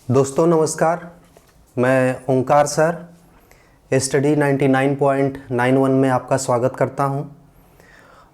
दोस्तों नमस्कार, मैं ओंकार सर स्टडी 99.91 में आपका स्वागत करता हूं।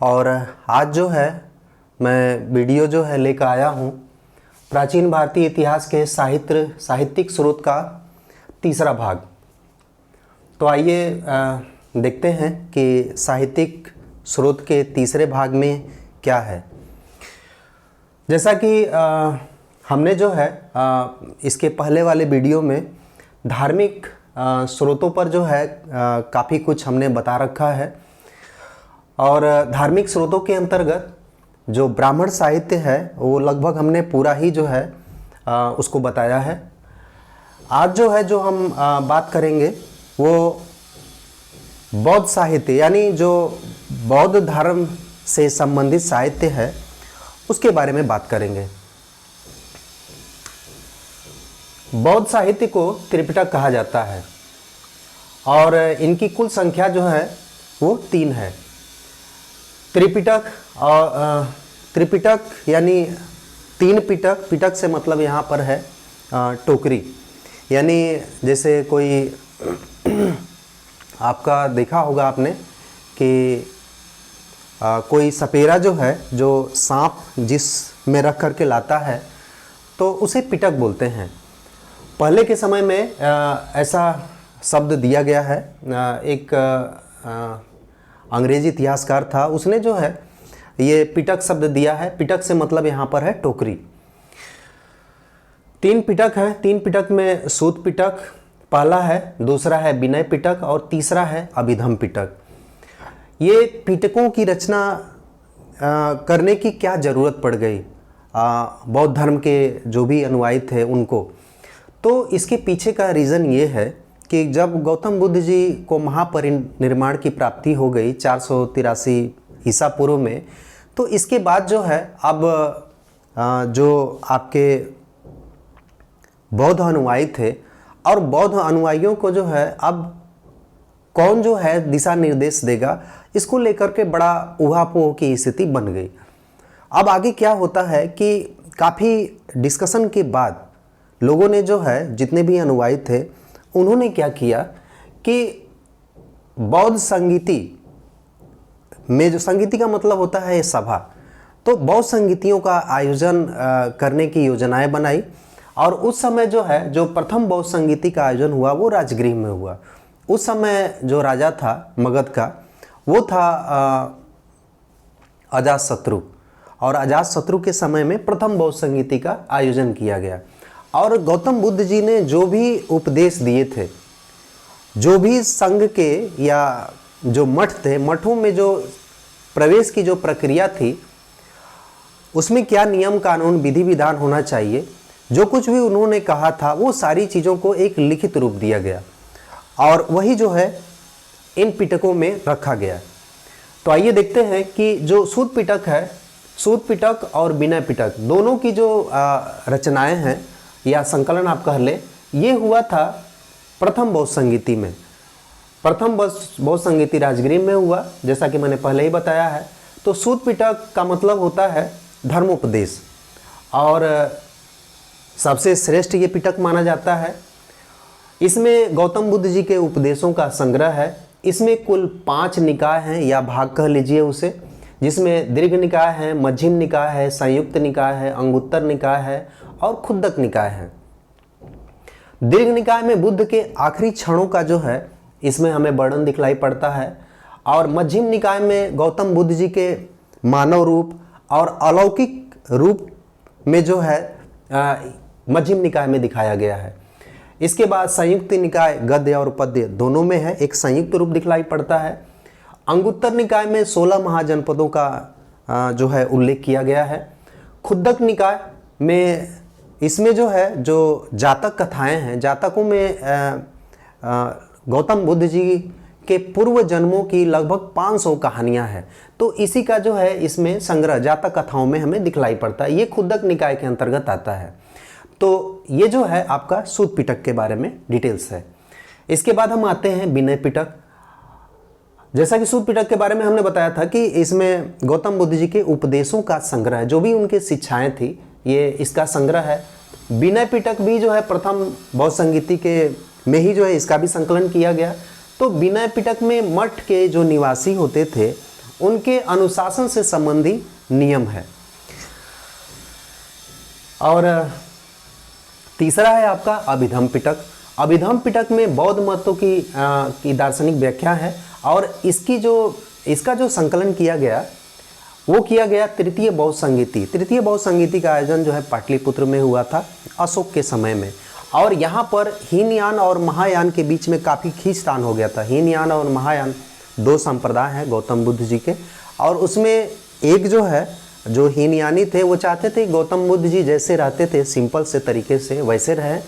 और आज जो है मैं वीडियो जो है लेकर आया हूं प्राचीन भारतीय इतिहास के साहित्यिक स्रोत का तीसरा भाग। तो आइए देखते हैं कि साहित्यिक स्रोत के तीसरे भाग में क्या है। जैसा कि हमने जो है इसके पहले वाले वीडियो में धार्मिक स्रोतों पर जो है काफ़ी कुछ हमने बता रखा है। और धार्मिक स्रोतों के अंतर्गत जो ब्राह्मण साहित्य है वो लगभग हमने पूरा ही जो है उसको बताया है। आज जो है जो हम बात करेंगे वो बौद्ध साहित्य, यानी जो बौद्ध धर्म से संबंधित साहित्य है उसके बारे में बात करेंगे। बौद्ध साहित्य को त्रिपिटक कहा जाता है और इनकी कुल संख्या जो है वो 3 है। त्रिपिटक यानी 3 पिटक। पिटक से मतलब यहाँ पर है टोकरी, यानी जैसे कोई आपका देखा होगा आपने कि कोई सपेरा जो है, जो सांप जिस में रख करके लाता है तो उसे पिटक बोलते हैं। पहले के समय में ऐसा शब्द दिया गया है। एक अंग्रेजी इतिहासकार था, उसने जो है ये पिटक शब्द दिया है। पिटक से मतलब यहाँ पर है टोकरी। 3 पिटक है। 3 पिटक में सूत पिटक पहला है, दूसरा है विनय पिटक और तीसरा है अभिधम पिटक। ये पिटकों की रचना करने की क्या ज़रूरत पड़ गई बौद्ध धर्म के जो भी अनुयायी थे उनको? तो इसके पीछे का रीज़न ये है कि जब गौतम बुद्ध जी को महापरिनिर्वाण की प्राप्ति हो गई 483 ईसा पूर्व में, तो इसके बाद जो है अब जो आपके बौद्ध अनुयायी थे और बौद्ध अनुयायियों को जो है अब कौन जो है दिशा निर्देश देगा, इसको लेकर के बड़ा ऊहापोह की स्थिति बन गई। अब आगे क्या होता है कि काफ़ी डिस्कशन के बाद लोगों ने जो है, जितने भी अनुयायी थे, उन्होंने क्या किया कि बौद्ध संगीति में, जो संगीति का मतलब होता है सभा, तो बौद्ध संगीतियों का आयोजन करने की योजनाएं बनाई। और उस समय जो है जो प्रथम बौद्ध संगीति का आयोजन हुआ वो राजगृह में हुआ। उस समय जो राजा था मगध का वो था अजातशत्रु, और अजातशत्रु के समय में प्रथम बौद्ध संगीति का आयोजन किया गया। और गौतम बुद्ध जी ने जो भी उपदेश दिए थे, जो भी संघ के या जो मठ थे, मठों में जो प्रवेश की जो प्रक्रिया थी, उसमें क्या नियम कानून विधि विधान होना चाहिए, जो कुछ भी उन्होंने कहा था वो सारी चीज़ों को एक लिखित रूप दिया गया और वही जो है इन पिटकों में रखा गया। तो आइए देखते हैं कि जो सूत पिटक है, सूत पिटक और विनय पिटक दोनों की जो रचनाएं हैं या संकलन आप कह ले, ये हुआ था प्रथम बौद्ध संगीति में। प्रथम बौद्ध संगीति राजगृह में हुआ, जैसा कि मैंने पहले ही बताया है। तो सूत पिटक का मतलब होता है धर्मोपदेश, और सबसे श्रेष्ठ ये पिटक माना जाता है। इसमें गौतम बुद्ध जी के उपदेशों का संग्रह है। इसमें कुल 5 निकाय हैं या भाग कह लीजिए उसे, जिसमें दीर्घ निकाय है, मध्यम निकाय है, संयुक्त निकाय है, अंगुत्तर निकाय है और खुद्दक निकाय है। दीर्घ निकाय में बुद्ध के आखिरी क्षणों का जो है इसमें हमें वर्णन दिखलाई पड़ता है, और मध्यम निकाय में गौतम बुद्ध जी के मानव रूप और अलौकिक रूप में जो है मध्यम निकाय में दिखाया गया है। इसके बाद संयुक्त निकाय गद्य और पद्य दोनों में है, एक संयुक्त रूप दिखलाई पड़ता है। अंगुत्तर निकाय में 16 महाजनपदों का जो है उल्लेख किया गया है। खुद्दक निकाय में इसमें जो है जो जातक कथाएं हैं, जातकों में गौतम बुद्ध जी के पूर्व जन्मों की लगभग 500 कहानियां हैं। तो इसी का जो है इसमें संग्रह जातक कथाओं में हमें दिखलाई पड़ता है। ये खुद्दक निकाय के अंतर्गत आता है। तो ये जो है आपका सूत पिटक के बारे में डिटेल्स है। इसके बाद हम आते हैं विनय पिटक। जैसा कि सूत पिटक के बारे में हमने बताया था कि इसमें गौतम बुद्ध जी के उपदेशों का संग्रह है, जो भी उनकी शिक्षाएं थी ये इसका संग्रह है। विनय पिटक भी जो है प्रथम बौद्ध संगीति के में ही जो है इसका भी संकलन किया गया। तो विनय पिटक में मठ के जो निवासी होते थे उनके अनुशासन से संबंधी नियम है। और तीसरा है आपका अभिधम पिटक। अभिधम पिटक में बौद्ध मतों की दार्शनिक व्याख्या है और इसका जो संकलन किया गया वो किया गया तृतीय बौद्ध संगीति। तृतीय बौद्ध संगीति का आयोजन जो है पाटलिपुत्र में हुआ था अशोक के समय में। और यहाँ पर हीनयान और महायान के बीच में काफ़ी खींचतान हो गया था। हीनयान और महायान दो संप्रदाय हैं गौतम बुद्ध जी के, और उसमें एक जो है जो हीनयानी थे वो चाहते थे गौतम बुद्ध जी जैसे रहते थे सिंपल से तरीके से वैसे रहें।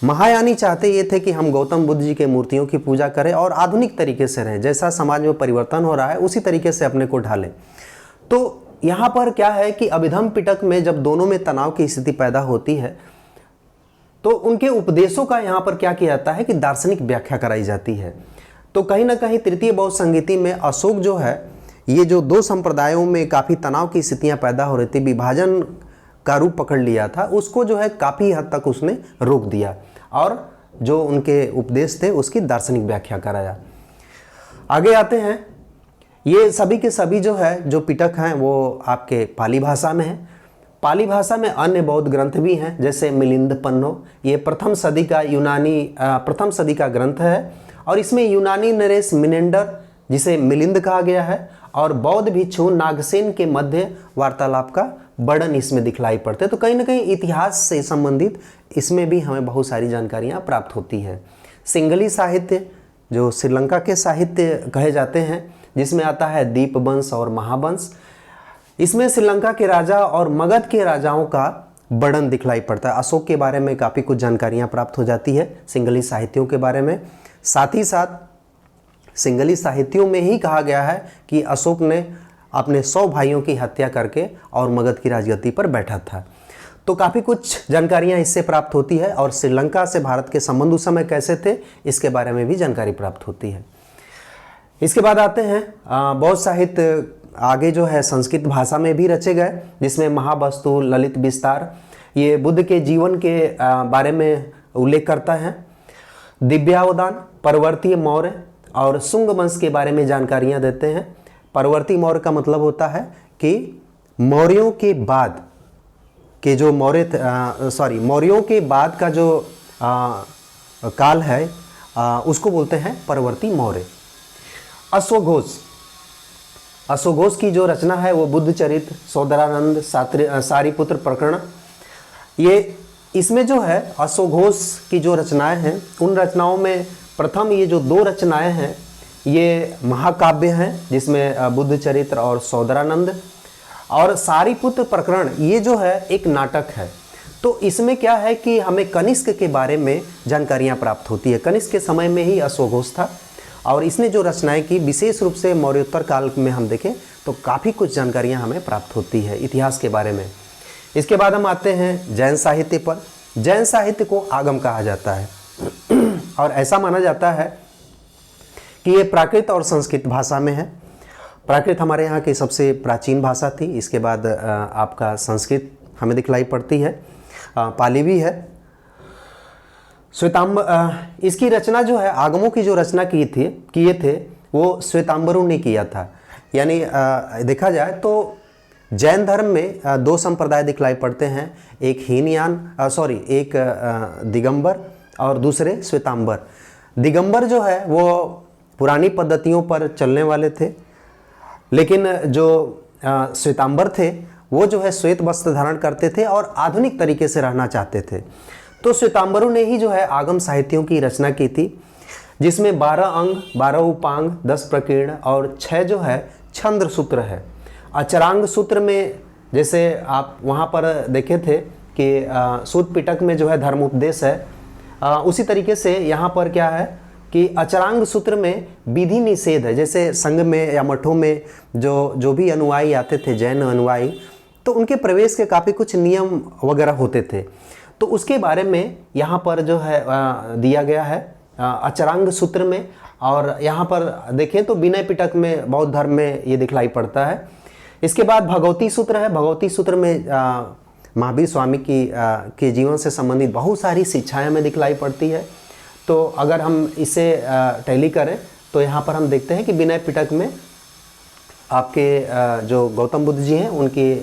महायानी चाहते ये थे कि हम गौतम बुद्ध जी के मूर्तियों की पूजा करें और आधुनिक तरीके से रहें, जैसा समाज में परिवर्तन हो रहा है उसी तरीके से अपने को ढालें। तो यहाँ पर क्या है कि अभिधम पिटक में जब दोनों में तनाव की स्थिति पैदा होती है तो उनके उपदेशों का यहाँ पर क्या किया जाता है कि दार्शनिक व्याख्या कराई जाती है। तो कहीं ना कहीं तृतीय बौद्ध संगीति में अशोक जो है ये जो दो संप्रदायों में काफ़ी तनाव की स्थितियाँ पैदा हो रही थी, विभाजन का रूप पकड़ लिया था, उसको जो है काफ़ी हद तक उसने रोक दिया और जो उनके उपदेश थे उसकी दार्शनिक व्याख्या कराया। आगे आते हैं, ये सभी के सभी जो है जो पिटक हैं वो आपके पाली भाषा में हैं। पाली भाषा में अन्य बौद्ध ग्रंथ भी हैं जैसे मिलिंद पन्नो, ये प्रथम सदी का ग्रंथ है और इसमें यूनानी नरेश मिनेंडर जिसे मिलिंद कहा गया है और बौद्ध भिक्षु नागसेन के मध्य वार्तालाप का वर्णन इसमें दिखलाई पड़ते हैं। तो कहीं ना कहीं इतिहास से संबंधित इसमें भी हमें बहुत सारी जानकारियाँ प्राप्त होती है। सिंघली साहित्य जो श्रीलंका के साहित्य कहे जाते हैं जिसमें आता है दीपवंश और महावंश, इसमें श्रीलंका के राजा और मगध के राजाओं का वर्णन दिखलाई पड़ता है। अशोक के बारे में काफ़ी कुछ जानकारियाँ प्राप्त हो जाती है सिंघली साहित्यों के बारे में। साथ ही साथ सिंघली साहित्यों में ही कहा गया है कि अशोक ने अपने 100 भाइयों की हत्या करके और मगध की राजगद्दी पर बैठा था। तो काफ़ी कुछ जानकारियाँ इससे प्राप्त होती है और श्रीलंका से भारत के संबंध उस समय कैसे थे इसके बारे में भी जानकारी प्राप्त होती है। इसके बाद आते हैं बौद्ध साहित्य आगे जो है संस्कृत भाषा में भी रचे गए जिसमें महावस्तु, ललित विस्तार ये बुद्ध के जीवन के बारे में उल्लेख करता है। दिव्यावदान, परवर्ती मौर्य और शुंग वंश के बारे में जानकारियां देते हैं। परवर्ती मौर्य का मतलब होता है कि मौर्यों के बाद के जो मौर्यों के बाद का जो काल है उसको बोलते हैं परवर्ती मौर्य। अश्वघोष की जो रचना है वो बुद्ध चरित्र, सौदरानंद, सारिपुत्र प्रकरण, ये इसमें जो है अश्वघोष की जो रचनाएं हैं उन रचनाओं में प्रथम ये जो 2 रचनाएं हैं ये महाकाव्य हैं जिसमें बुद्ध चरित्र और सौदरानंद, और सारिपुत्र प्रकरण ये जो है एक नाटक है। तो इसमें क्या है कि हमें कनिष्क के बारे में जानकारियाँ प्राप्त होती है। कनिष्क के समय में ही अश्वघोष था और इसने जो रचनाएं की विशेष रूप से मौर्योत्तर काल में हम देखें तो काफ़ी कुछ जानकारियां हमें प्राप्त होती है इतिहास के बारे में। इसके बाद हम आते हैं जैन साहित्य पर। जैन साहित्य को आगम कहा जाता है और ऐसा माना जाता है कि ये प्राकृत और संस्कृत भाषा में है। प्राकृत हमारे यहाँ की सबसे प्राचीन भाषा थी, इसके बाद आपका संस्कृत हमें दिखलाई पड़ती है, पाली भी है। इसकी रचना जो है आगमों की जो रचना किए थे वो श्वेतांबरों ने किया था। यानी देखा जाए तो जैन धर्म में 2 संप्रदाय दिखलाई पड़ते हैं, एक एक दिगंबर और दूसरे श्वेतांबर। दिगंबर जो है वो पुरानी पद्धतियों पर चलने वाले थे, लेकिन जो श्वेतांबर थे वो जो है श्वेत वस्त्र धारण करते थे और आधुनिक तरीके से रहना चाहते थे। तो श्वेतांबरों ने ही जो है आगम साहित्यों की रचना की थी जिसमें 12 अंग, 12 उपांग, 10 प्रकीर्ण और 6 जो है छंद्र सूत्र है। अचरांग सूत्र में जैसे आप वहाँ पर देखे थे कि सूत पिटक में जो है धर्मोपदेश है, उसी तरीके से यहाँ पर क्या है कि अचरांग सूत्र में विधि निषेध है। जैसे संघ में या मठों में जो भी अनुयायी आते थे, जैन अनुयायी, तो उनके प्रवेश के काफ़ी कुछ नियम वगैरह होते थे, तो उसके बारे में यहाँ पर जो है दिया गया है अचरांग सूत्र में। और यहाँ पर देखें तो विनय पिटक में बौद्ध धर्म में ये दिखलाई पड़ता है। इसके बाद भगवती सूत्र है। भगवती सूत्र में महावीर स्वामी के जीवन से संबंधित बहुत सारी शिक्षाएं हमें दिखलाई पड़ती है। तो अगर हम इसे टैली करें तो यहाँ पर हम देखते हैं कि विनय पिटक में आपके जो गौतम बुद्ध जी हैं उनकी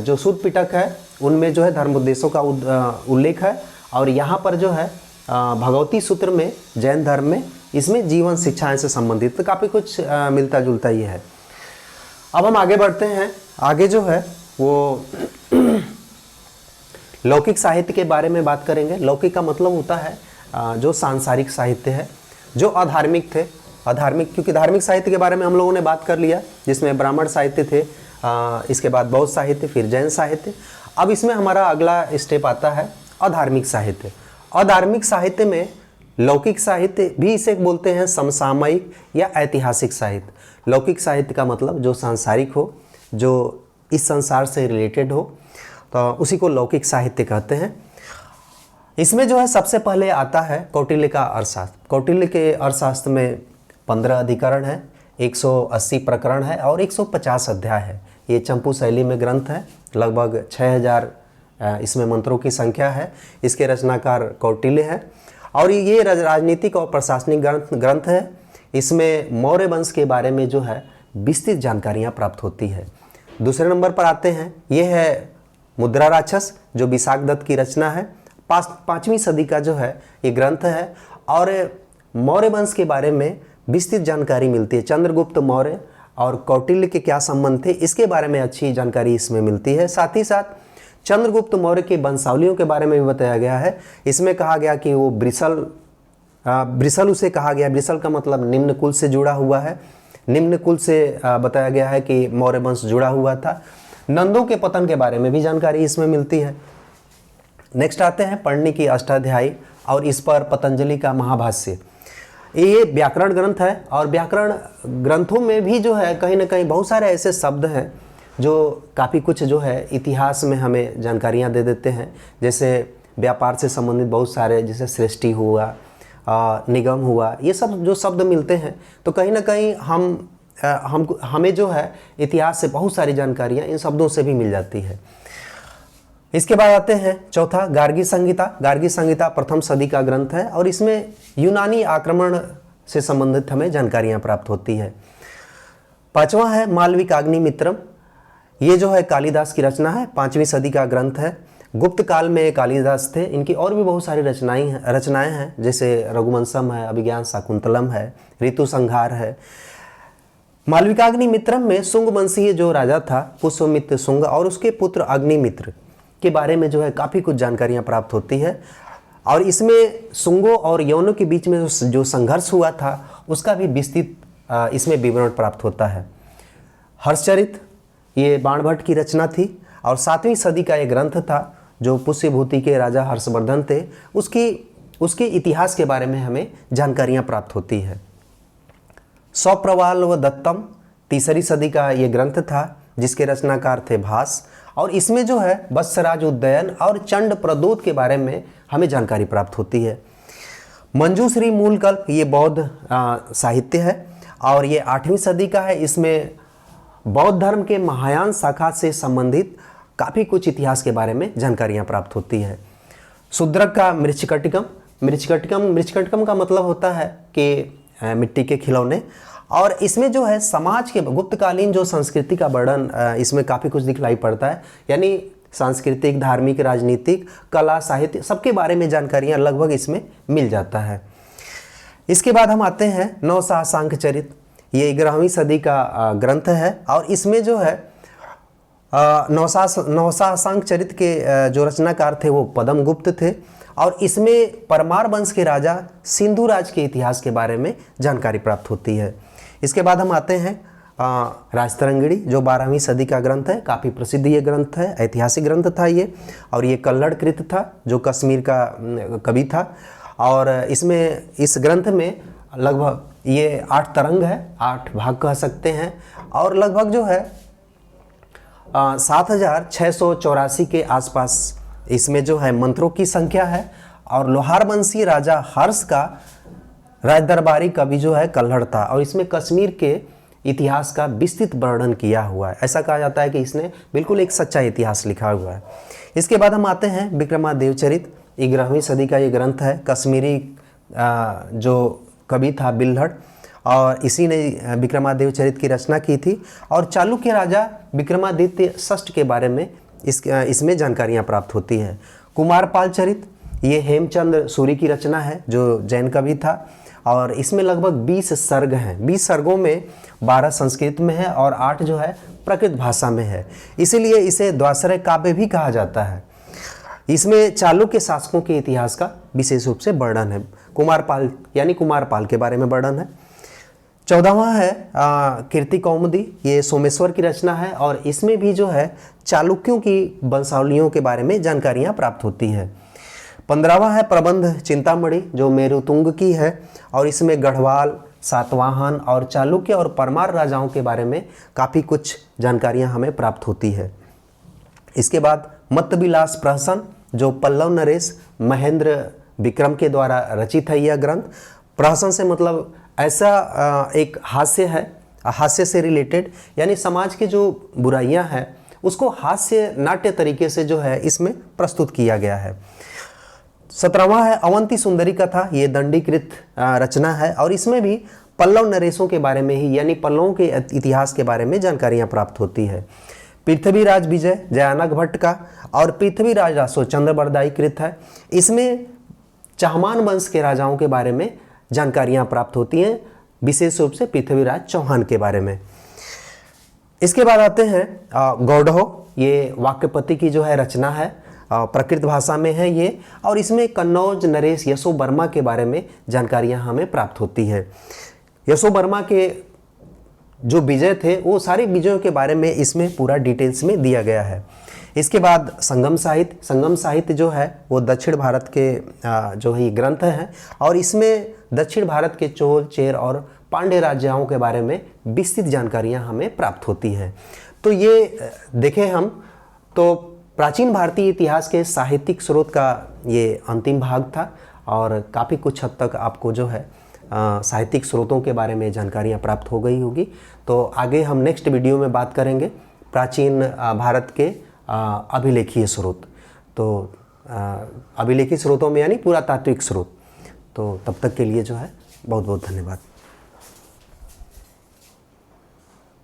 जो सूत पिटक है उनमें जो है धर्मोपदेशों का उल्लेख है, और यहाँ पर जो है भगवती सूत्र में जैन धर्म में इसमें जीवन शिक्षाएं से संबंधित तो काफ़ी कुछ मिलता जुलता ये है। अब हम आगे बढ़ते हैं। आगे जो है वो लौकिक साहित्य के बारे में बात करेंगे। लौकिक का मतलब होता है जो सांसारिक साहित्य है, जो अधार्मिक थे। अधार्मिक क्योंकि धार्मिक साहित्य के बारे में हम लोगों ने बात कर लिया, जिसमें ब्राह्मण साहित्य थे, इसके बाद बौद्ध साहित्य, फिर जैन साहित्य। अब इसमें हमारा अगला स्टेप आता है अधार्मिक साहित्य। अधार्मिक साहित्य में लौकिक साहित्य भी इसे बोलते हैं, समसामयिक या ऐतिहासिक साहित्य। लौकिक साहित्य का मतलब जो सांसारिक हो, जो इस संसार से रिलेटेड हो, तो उसी को लौकिक साहित्य कहते हैं। इसमें जो है सबसे पहले आता है कौटिल्य का अर्थशास्त्र। कौटिल्य के अर्थशास्त्र में 15 अधिकरण है, 180 प्रकरण है और 150 अध्याय है। ये चंपू शैली में ग्रंथ है, लगभग 6000 इसमें मंत्रों की संख्या है। इसके रचनाकार कौटिल्य है और ये राजनीतिक और प्रशासनिक ग्रंथ है। इसमें मौर्य वंश के बारे में जो है विस्तृत जानकारियाँ प्राप्त होती है। दूसरे नंबर पर आते हैं, ये है मुद्रा राक्षस, जो विशाख दत्त की रचना है। 5वीं सदी का जो है ये ग्रंथ है और मौर्य वंश के बारे में विस्तृत जानकारी मिलती है। चंद्रगुप्त मौर्य और कौटिल्य के क्या संबंध थे, इसके बारे में अच्छी जानकारी इसमें मिलती है। साथ ही साथ चंद्रगुप्त मौर्य की वंशावलियों के बारे में भी बताया गया है। इसमें कहा गया कि वो ब्रिसल उसे कहा गया। ब्रिसल का मतलब निम्न कुल से जुड़ा हुआ है। निम्न कुल से बताया गया है कि मौर्य वंश जुड़ा हुआ था। नंदों के पतन के बारे में भी जानकारी इसमें मिलती है। नेक्स्ट आते हैं पढ़नी की अष्टाध्यायी और इस पर पतंजलि का महाभाष्य। ये व्याकरण ग्रंथ है और व्याकरण ग्रंथों में भी जो है कहीं ना कहीं बहुत सारे ऐसे शब्द हैं जो काफ़ी कुछ जो है इतिहास में हमें जानकारियाँ दे देते हैं। जैसे व्यापार से संबंधित बहुत सारे, जैसे सृष्टि हुआ, निगम हुआ, ये सब जो शब्द मिलते हैं तो कहीं ना कहीं हमें जो है इतिहास से बहुत सारी जानकारियाँ इन शब्दों से भी मिल जाती है। इसके बाद आते हैं चौथा गार्गी संहिता। गार्गी संहिता प्रथम सदी का ग्रंथ है और इसमें यूनानी आक्रमण से संबंधित हमें जानकारियाँ प्राप्त होती है। पांचवा है मालविकाग्निमित्रम। ये जो है कालिदास की रचना है, 5वीं सदी का ग्रंथ है। गुप्त काल में कालिदास थे। इनकी और भी बहुत सारी रचनाएं हैं, जैसे रघुवंशम है, अभिज्ञान शाकुंतलम है, ऋतु संहार है। मालविकाग्निमित्रम में शुंग वंशीय जो राजा था पुष्यमित्र शुंग और उसके पुत्र अग्निमित्र के बारे में जो है काफ़ी कुछ जानकारियाँ प्राप्त होती है। और इसमें शुंगों और यवनों के बीच में जो संघर्ष हुआ था उसका भी विस्तृत इसमें विवरण प्राप्त होता है। हर्षचरित ये बाणभट्ट की रचना थी और 7वीं सदी का ये ग्रंथ था जो पुष्यभूति के राजा हर्षवर्धन थे, उसके इतिहास के बारे में हमें जानकारियाँ प्राप्त होती है। सौप्रवाल व दत्तम 3री सदी का ये ग्रंथ था जिसके रचनाकार थे भास और इसमें जो है वत्सराज उद्दयन और चंड प्रदोत के बारे में हमें जानकारी प्राप्त होती है। मंजूश्री मूलकल्प ये बौद्ध साहित्य है और ये 8वीं सदी का है। इसमें बौद्ध धर्म के महायान शाखा से संबंधित काफ़ी कुछ इतिहास के बारे में जानकारियाँ प्राप्त होती है। शूद्रक का मृच्छकटिकम। मृच्छकटिकम का मतलब होता है कि मिट्टी के खिलौने और इसमें जो है समाज के गुप्तकालीन जो संस्कृति का वर्णन इसमें काफ़ी कुछ दिखलाई पड़ता है। यानी सांस्कृतिक, धार्मिक, राजनीतिक, कला, साहित्य सबके बारे में जानकारियाँ लगभग इसमें मिल जाता है। इसके बाद हम आते हैं नवसाहसांक चरित। ये 11वीं सदी का ग्रंथ है और इसमें जो है नवसाहसांक चरित के जो रचनाकार थे वो पद्मगुप्त थे और इसमें परमार वंश के राजा सिंधु राज के इतिहास के बारे में जानकारी प्राप्त होती है। इसके बाद हम आते हैं राजतरंगिणी जो 12वीं सदी का ग्रंथ है। काफ़ी प्रसिद्ध ये ग्रंथ है, ऐतिहासिक ग्रंथ था ये और ये कल्लड़ कृत था जो कश्मीर का कवि था और इसमें इस ग्रंथ में लगभग ये 8 तरंग है, 8 भाग कह सकते हैं और लगभग जो है 7684 के आसपास इसमें जो है मंत्रों की संख्या है और लोहार वंशी राजा हर्ष का राजदरबारी कवि जो है कल्हड़ था और इसमें कश्मीर के इतिहास का विस्तृत वर्णन किया हुआ है। ऐसा कहा जाता है कि इसने बिल्कुल एक सच्चा इतिहास लिखा हुआ है। इसके बाद हम आते हैं विक्रमादेव चरित। 11वीं सदी का ये ग्रंथ है। कश्मीरी जो कवि था बिल्हड़, और इसी ने विक्रमादेव चरित की रचना की थी। और चालुक्य राजा विक्रमादित्य षष्ठ के बारे में इसमें जानकारियाँ प्राप्त होती हैं। कुमारपाल चरित, ये हेमचंद्र सूरी की रचना है जो जैन कवि था, और इसमें लगभग 20 सर्ग हैं। 20 सर्गों में 12 संस्कृत में है और 8 जो है प्राकृत भाषा में है, इसीलिए इसे द्वाश्रय काव्य भी कहा जाता है। इसमें चालुक्य शासकों के इतिहास का विशेष रूप से वर्णन है। कुमारपाल यानी कुमारपाल के बारे में वर्णन है। 14वां है कीर्ति कौमुदी, ये सोमेश्वर की रचना है, और इसमें भी जो है चालुक्यों की वंशावलियों के बारे में जानकारियाँ प्राप्त होती हैं। 15वां है प्रबंध चिंतामणि, जो मेरुतुंग की है, और इसमें गढ़वाल, सातवाहन और चालुक्य और परमार राजाओं के बारे में काफ़ी कुछ जानकारियां हमें प्राप्त होती है। इसके बाद मत्तविलास प्रहसन, जो पल्लव नरेश महेंद्र विक्रम के द्वारा रचित है यह ग्रंथ। प्रहसन से मतलब ऐसा एक हास्य है, हास्य से रिलेटेड, यानी समाज की जो बुराइयां हैं उसको हास्य नाट्य तरीके से जो है इसमें प्रस्तुत किया गया है। 17वां है अवंती सुंदरी कथा, ये दंडीकृत रचना है, और इसमें भी पल्लव नरेशों के बारे में ही यानी पल्लवों के इतिहास के बारे में जानकारियां प्राप्त होती है। पृथ्वीराज विजय जयानक भट्ट का, और पृथ्वीराज रासो चंद्रबरदाई कृत है। इसमें चहमान वंश के राजाओं के बारे में जानकारियां प्राप्त होती हैं, विशेष रूप से पृथ्वीराज चौहान के बारे में। इसके बाद आते हैं गौडहो, ये वाक्यपति की जो है रचना है, प्राकृत भाषा में है ये, और इसमें कन्नौज नरेश यशो वर्मा के बारे में जानकारियां हमें प्राप्त होती है। यशो वर्मा के जो विजय थे वो सारे विजयों के बारे में इसमें पूरा डिटेल्स में दिया गया है। इसके बाद संगम साहित्य, संगम साहित्य जो है वो दक्षिण भारत के जो है ग्रंथ हैं, और इसमें दक्षिण भारत के चोल चेर और पांड्य राज्यों के बारे में विस्तृत जानकारियां हमें प्राप्त होती हैं। तो ये देखें हम तो प्राचीन भारतीय इतिहास के साहित्यिक स्रोत का ये अंतिम भाग था, और काफ़ी कुछ हद तक आपको जो है साहित्यिक स्रोतों के बारे में जानकारियाँ प्राप्त हो गई होगी। तो आगे हम नेक्स्ट वीडियो में बात करेंगे प्राचीन भारत के अभिलेखीय स्रोत। तो अभिलेखीय स्रोतों में यानी पुरातात्विक स्रोत। तो तब तक के लिए जो है बहुत बहुत धन्यवाद।